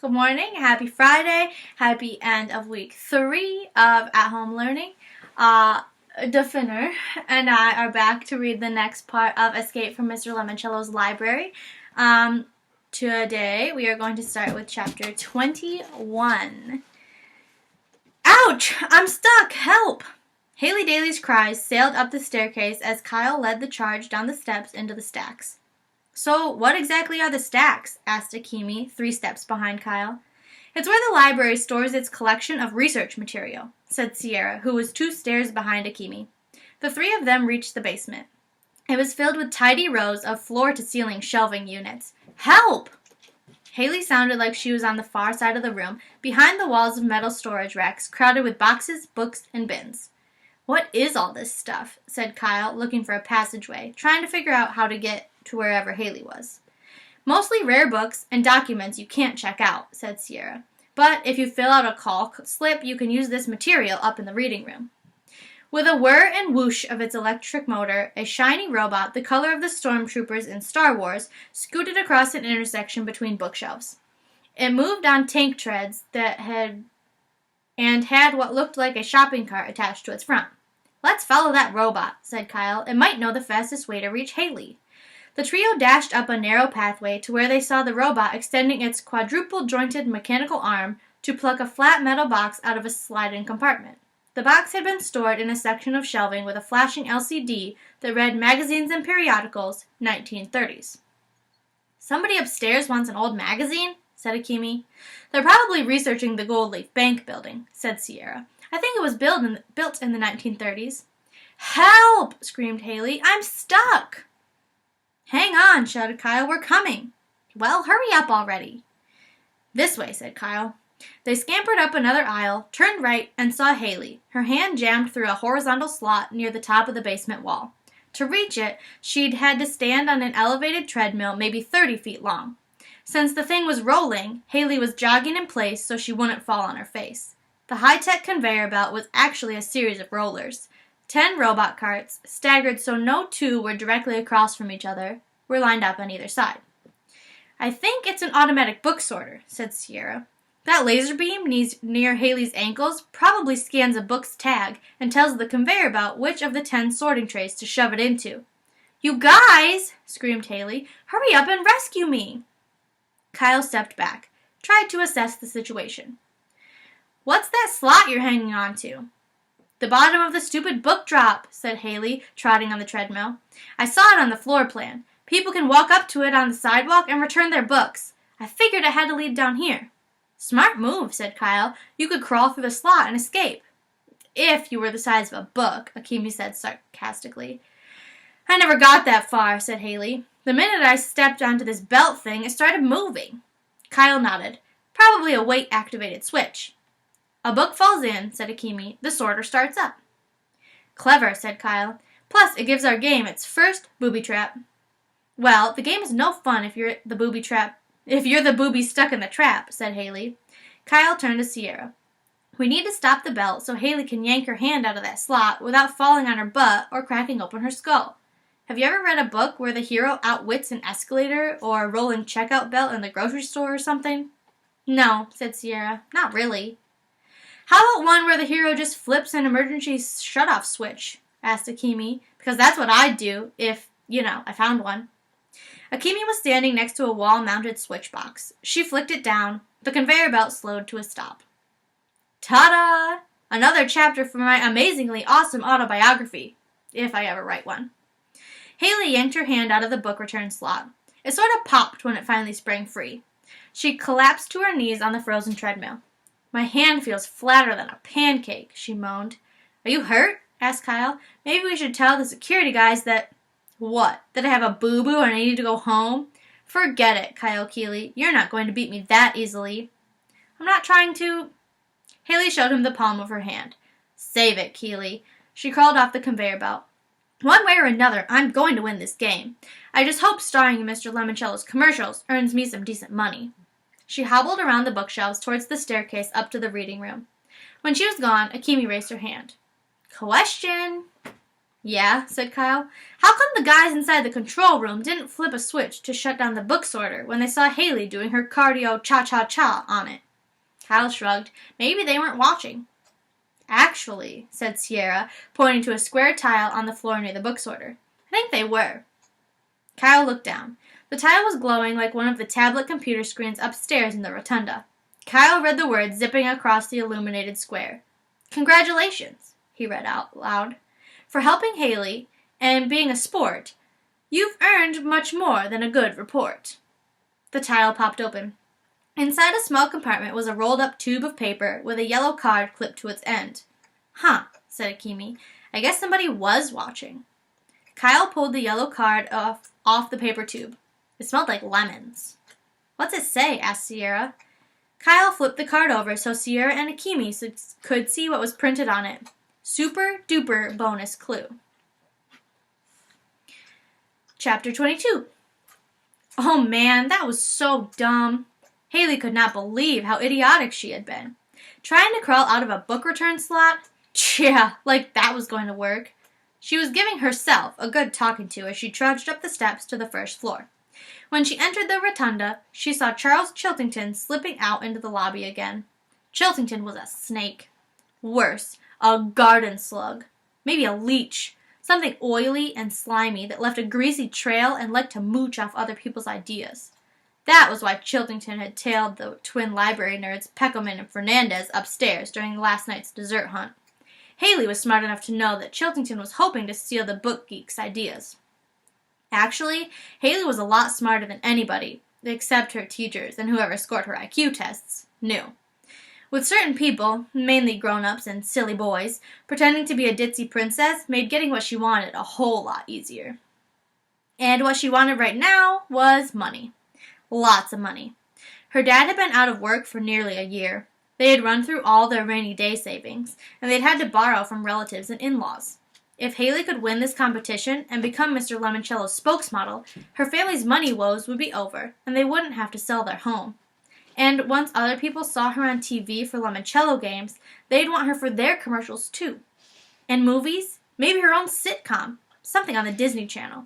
Good morning, happy Friday, happy end of week 3 of At Home Learning. Definer and I are back to read the next part of Escape from Mr. Lemoncello's library. Today we are going to start with chapter 21. Ouch! I'm stuck! Help! Haley Daly's cries sailed up the staircase as Kyle led the charge down the steps into the stacks. So, what exactly are the stacks? Asked Akemi, 3 steps behind Kyle. It's where the library stores its collection of research material, said Sierra, who was 2 stairs behind Akemi. The 3 of them reached the basement. It was filled with tidy rows of floor-to-ceiling shelving units. Help! Haley sounded like she was on the far side of the room, behind the walls of metal storage racks crowded with boxes, books, and bins. What is all this stuff? Said Kyle, looking for a passageway, trying to figure out how to get to wherever Haley was. Mostly rare books and documents you can't check out, said Sierra. But if you fill out a call slip, you can use this material up in the reading room. With a whir and whoosh of its electric motor, a shiny robot, the color of the stormtroopers in Star Wars, scooted across an intersection between bookshelves. It moved on tank treads that had what looked like a shopping cart attached to its front. Let's follow that robot, said Kyle. It might know the fastest way to reach Haley. The trio dashed up a narrow pathway to where they saw the robot extending its quadruple-jointed mechanical arm to pluck a flat metal box out of a slide-in compartment. The box had been stored in a section of shelving with a flashing LCD that read Magazines and Periodicals, 1930s. Somebody upstairs wants an old magazine, said Akemi. They're probably researching the Gold Leaf Bank building, said Sierra. I think it was built in the 1930s. Help! Screamed Haley. I'm stuck! Hang on, shouted Kyle. We're coming. Well, hurry up already. This way, said Kyle. They scampered up another aisle, turned right, and saw Haley, her hand jammed through a horizontal slot near the top of the basement wall. To reach it, she'd had to stand on an elevated treadmill maybe 30 feet long. Since the thing was rolling, Haley was jogging in place so she wouldn't fall on her face. The high-tech conveyor belt was actually a series of rollers. 10 robot carts, staggered so no 2 were directly across from each other, were lined up on either side. I think it's an automatic book sorter, said Sierra. That laser beam near Haley's ankles probably scans a book's tag and tells the conveyor belt which of the 10 sorting trays to shove it into. You guys, screamed Haley, hurry up and rescue me. Kyle stepped back, tried to assess the situation. What's that slot you're hanging on to? The bottom of the stupid book drop, said Haley, trotting on the treadmill. I saw it on the floor plan. People can walk up to it on the sidewalk and return their books. I figured it had to lead down here. Smart move, said Kyle. You could crawl through the slot and escape. If you were the size of a book, Akemi said sarcastically. I never got that far, said Haley. The minute I stepped onto this belt thing, it started moving. Kyle nodded. Probably a weight-activated switch. A book falls in, said Akemi. The sorter starts up. Clever, said Kyle. Plus, it gives our game its first booby trap. Well, the game is no fun if you're the booby stuck in the trap, said Haley. Kyle turned to Sierra. We need to stop the belt so Haley can yank her hand out of that slot without falling on her butt or cracking open her skull. Have you ever read a book where the hero outwits an escalator or a rolling checkout belt in the grocery store or something? No, said Sierra. Not really. How about one where the hero just flips an emergency shut-off switch? Asked Akemi, because that's what I'd do if, I found one. Akemi was standing next to a wall-mounted switch box. She flicked it down. The conveyor belt slowed to a stop. Ta-da! Another chapter from my amazingly awesome autobiography, if I ever write one. Haley yanked her hand out of the book return slot. It sort of popped when it finally sprang free. She collapsed to her knees on the frozen treadmill. My hand feels flatter than a pancake, she moaned. Are you hurt? Asked Kyle. Maybe we should tell the security guys that... What? That I have a boo-boo and I need to go home? Forget it, Kyle Keeley. You're not going to beat me that easily. I'm not trying to... Haley showed him the palm of her hand. Save it, Keeley. She crawled off the conveyor belt. One way or another, I'm going to win this game. I just hope starring in Mr. Lemoncello's commercials earns me some decent money. She hobbled around the bookshelves towards the staircase up to the reading room. When she was gone, Akemi raised her hand. Question! Yeah, said Kyle. How come the guys inside the control room didn't flip a switch to shut down the book sorter when they saw Haley doing her cardio cha-cha-cha on it? Kyle shrugged. Maybe they weren't watching. Actually, said Sierra, pointing to a square tile on the floor near the book sorter, I think they were. Kyle looked down. The tile was glowing like one of the tablet computer screens upstairs in the rotunda. Kyle read the words zipping across the illuminated square. Congratulations, he read out loud. For helping Haley and being a sport, you've earned much more than a good report. The tile popped open. Inside a small compartment was a rolled-up tube of paper with a yellow card clipped to its end. Huh, said Akemi. I guess somebody was watching. Kyle pulled the yellow card off the paper tube. It smelled like lemons. What's it say? Asked Sierra. Kyle flipped the card over so Sierra and Akemi could see what was printed on it. Super duper bonus clue. Chapter 22. Oh man, that was so dumb. Haley could not believe how idiotic she had been. Trying to crawl out of a book return slot? Yeah, like that was going to work. She was giving herself a good talking to as she trudged up the steps to the first floor. When she entered the rotunda, she saw Charles Chiltington slipping out into the lobby again. Chiltington was a snake. Worse, a garden slug. Maybe a leech. Something oily and slimy that left a greasy trail and liked to mooch off other people's ideas. That was why Chiltington had tailed the twin library nerds Peckelman and Fernandez upstairs during last night's dessert hunt. Haley was smart enough to know that Chiltington was hoping to steal the book geek's ideas. Actually, Haley was a lot smarter than anybody, except her teachers and whoever scored her IQ tests, knew. With certain people, mainly grown-ups and silly boys, pretending to be a ditzy princess made getting what she wanted a whole lot easier. And what she wanted right now was money. Lots of money. Her dad had been out of work for nearly a year. They had run through all their rainy day savings, and they'd had to borrow from relatives and in-laws. If Haley could win this competition and become Mr. Lemoncello's spokesmodel, her family's money woes would be over, and they wouldn't have to sell their home. And once other people saw her on TV for Lemoncello games, they'd want her for their commercials too. And movies? Maybe her own sitcom. Something on the Disney Channel.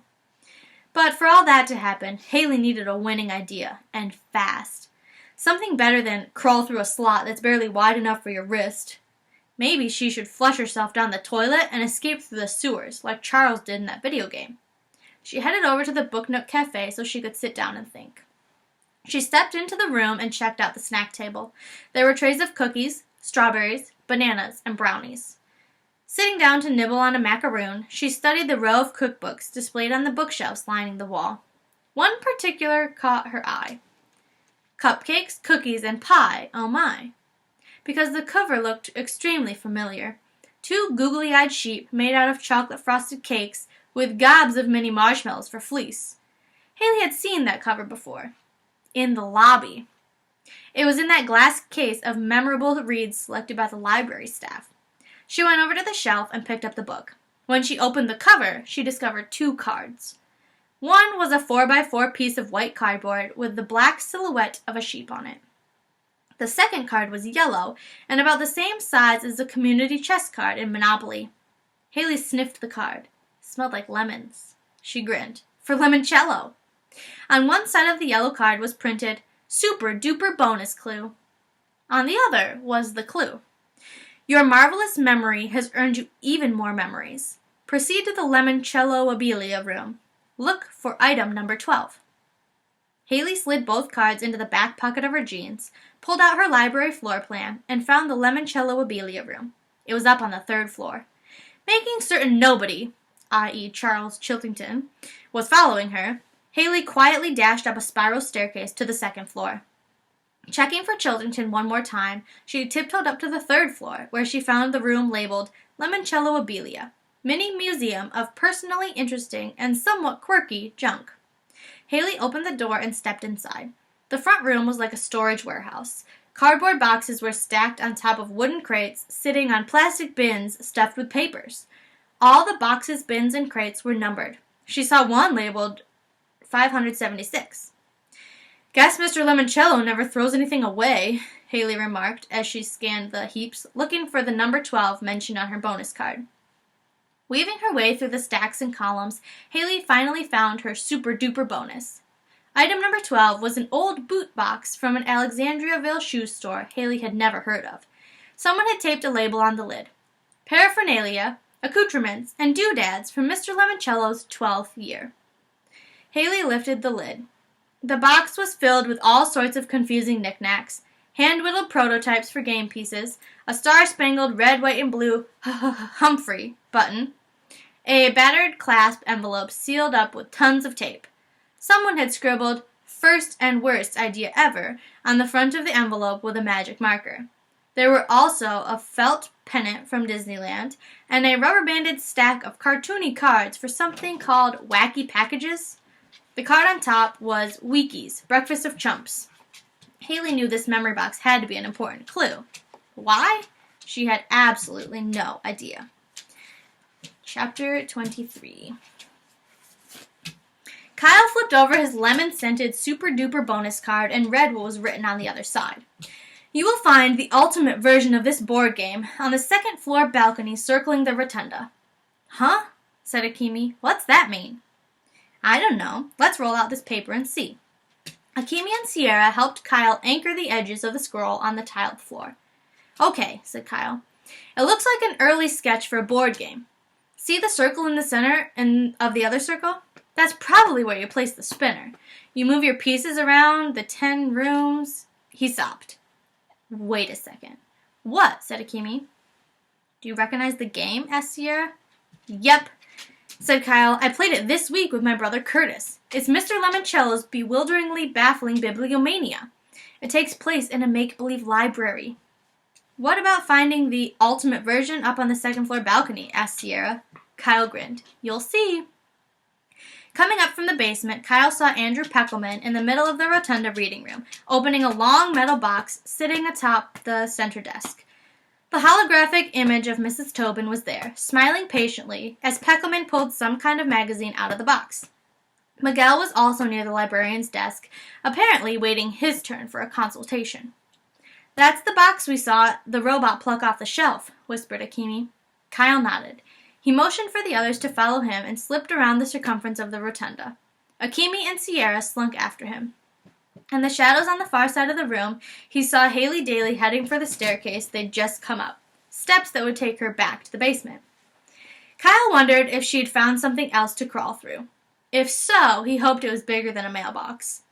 But for all that to happen, Haley needed a winning idea, and fast. Something better than crawl through a slot that's barely wide enough for your wrist. Maybe she should flush herself down the toilet and escape through the sewers, like Charles did in that video game. She headed over to the Book Nook Cafe so she could sit down and think. She stepped into the room and checked out the snack table. There were trays of cookies, strawberries, bananas, and brownies. Sitting down to nibble on a macaroon, she studied the row of cookbooks displayed on the bookshelves lining the wall. One particular caught her eye. Cupcakes, cookies, and pie, oh my. Because the cover looked extremely familiar. 2 googly-eyed sheep made out of chocolate-frosted cakes with gobs of mini marshmallows for fleece. Haley had seen that cover before. In the lobby. It was in that glass case of memorable reads selected by the library staff. She went over to the shelf and picked up the book. When she opened the cover, she discovered 2 cards. One was a 4x4 piece of white cardboard with the black silhouette of a sheep on it. The second card was yellow and about the same size as the community chess card in Monopoly. Haley sniffed the card. It smelled like lemons. She grinned. For Lemoncello. On one side of the yellow card was printed, Super Duper Bonus Clue. On the other was the clue. Your marvelous memory has earned you even more memories. Proceed to the Lemoncello Abilia room. Look for item number 12. Haley slid both cards into the back pocket of her jeans, pulled out her library floor plan, and found the Lemoncello Abilia room. It was up on the 3rd floor. Making certain nobody, i.e. Charles Chiltington, was following her, Haley quietly dashed up a spiral staircase to the 2nd floor. Checking for Chiltington one more time, she tiptoed up to the 3rd floor, where she found the room labeled Lemoncello Abilia, Mini Museum of Personally Interesting and Somewhat Quirky Junk. Haley opened the door and stepped inside. The front room was like a storage warehouse. Cardboard boxes were stacked on top of wooden crates, sitting on plastic bins stuffed with papers. All the boxes, bins, and crates were numbered. She saw one labeled 576. Guess Mr. Lemoncello never throws anything away, Haley remarked as she scanned the heaps, looking for the number 12 mentioned on her bonus card. Weaving her way through the stacks and columns, Haley finally found her super-duper bonus. Item number 12 was an old boot box from an Alexandriaville shoe store Haley had never heard of. Someone had taped a label on the lid. Paraphernalia, accoutrements, and doodads from Mr. Lemoncello's 12th year. Haley lifted the lid. The box was filled with all sorts of confusing knickknacks, hand-whittled prototypes for game pieces, a star-spangled red, white, and blue Humphrey button, a battered clasp envelope sealed up with tons of tape. Someone had scribbled, "First and worst idea ever," on the front of the envelope with a magic marker. There were also a felt pennant from Disneyland and a rubber-banded stack of cartoony cards for something called Wacky Packages. The card on top was Weekies, Breakfast of Chumps. Haley knew this memory box had to be an important clue. Why? She had absolutely no idea. Chapter 23. Kyle flipped over his lemon-scented super-duper bonus card and read what was written on the other side. You will find the ultimate version of this board game on the second-floor balcony circling the rotunda. Huh? Said Akemi. What's that mean? I don't know. Let's roll out this paper and see. Akemi and Sierra helped Kyle anchor the edges of the scroll on the tiled floor. Okay, said Kyle. It looks like an early sketch for a board game. See the circle in the center of the other circle? That's probably where you place the spinner. You move your pieces around the 10 rooms. He stopped. Wait a second. What? Said Akemi. Do you recognize the game? Asked Sierra. Yep, said Kyle. I played it this week with my brother Curtis. It's Mr. Lemoncello's bewilderingly baffling bibliomania. It takes place in a make-believe library. What about finding the ultimate version up on the second-floor balcony? Asked Sierra. Kyle grinned. You'll see. Coming up from the basement, Kyle saw Andrew Peckelman in the middle of the rotunda reading room, opening a long metal box sitting atop the center desk. The holographic image of Mrs. Tobin was there, smiling patiently, as Peckelman pulled some kind of magazine out of the box. Miguel was also near the librarian's desk, apparently waiting his turn for a consultation. That's the box we saw the robot pluck off the shelf, whispered Akemi. Kyle nodded. He motioned for the others to follow him and slipped around the circumference of the rotunda. Akemi and Sierra slunk after him. In the shadows on the far side of the room, he saw Haley Daly heading for the staircase they'd just come up, steps that would take her back to the basement. Kyle wondered if she'd found something else to crawl through. If so, he hoped it was bigger than a mailbox.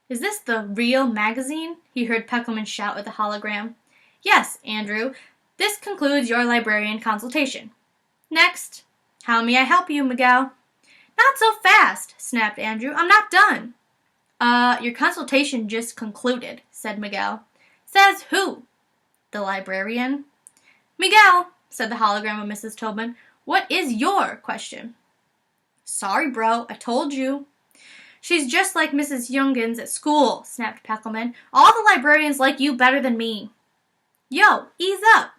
Is this the real magazine? He heard Peckelman shout at the hologram. Yes, Andrew. This concludes your librarian consultation. Next. How may I help you, Miguel? Not so fast, snapped Andrew. I'm not done. Your consultation just concluded, said Miguel. Says who? The librarian. Miguel, said the hologram of Mrs. Tobin, what is your question? Sorry, bro, I told you. She's just like Mrs. Youngins at school, snapped Peckelman. All the librarians like you better than me. Yo, ease up.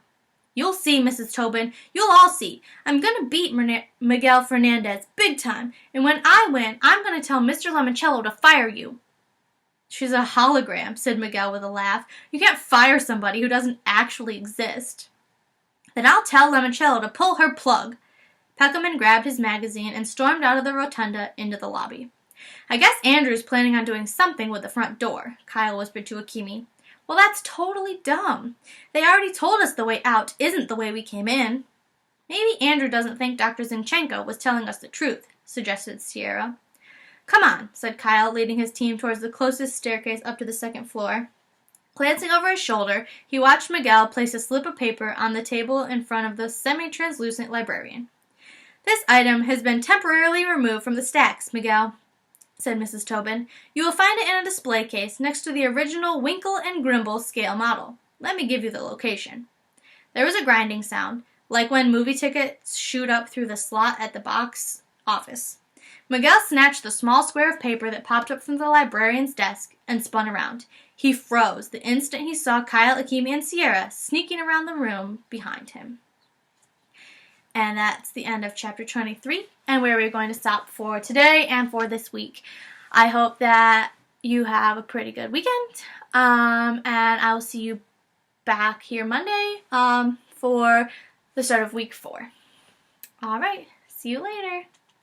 You'll see, Mrs. Tobin. You'll all see. I'm going to beat Miguel Fernandez big time, and when I win, I'm going to tell Mr. Lemoncello to fire you. She's a hologram, said Miguel with a laugh. You can't fire somebody who doesn't actually exist. Then I'll tell Lemoncello to pull her plug. Peckelman grabbed his magazine and stormed out of the rotunda into the lobby. I guess Andrew's planning on doing something with the front door, Kyle whispered to Akemi. Well, that's totally dumb. They already told us the way out isn't the way we came in. Maybe Andrew doesn't think Dr. Zinchenko was telling us the truth, suggested Sierra. Come on, said Kyle, leading his team towards the closest staircase up to the second floor. Glancing over his shoulder, he watched Miguel place a slip of paper on the table in front of the semi-translucent librarian. This item has been temporarily removed from the stacks, Miguel, said Mrs. Tobin. You will find it in a display case next to the original Winkle and Grimble scale model. Let me give you the location. There was a grinding sound, like when movie tickets shoot up through the slot at the box office. Miguel snatched the small square of paper that popped up from the librarian's desk and spun around. He froze the instant he saw Kyle, Akemi, and Sierra sneaking around the room behind him. And that's the end of chapter 23, and where we're going to stop for today and for this week. I hope that you have a pretty good weekend, and I will see you back here Monday for the start of week 4. All right. See you later.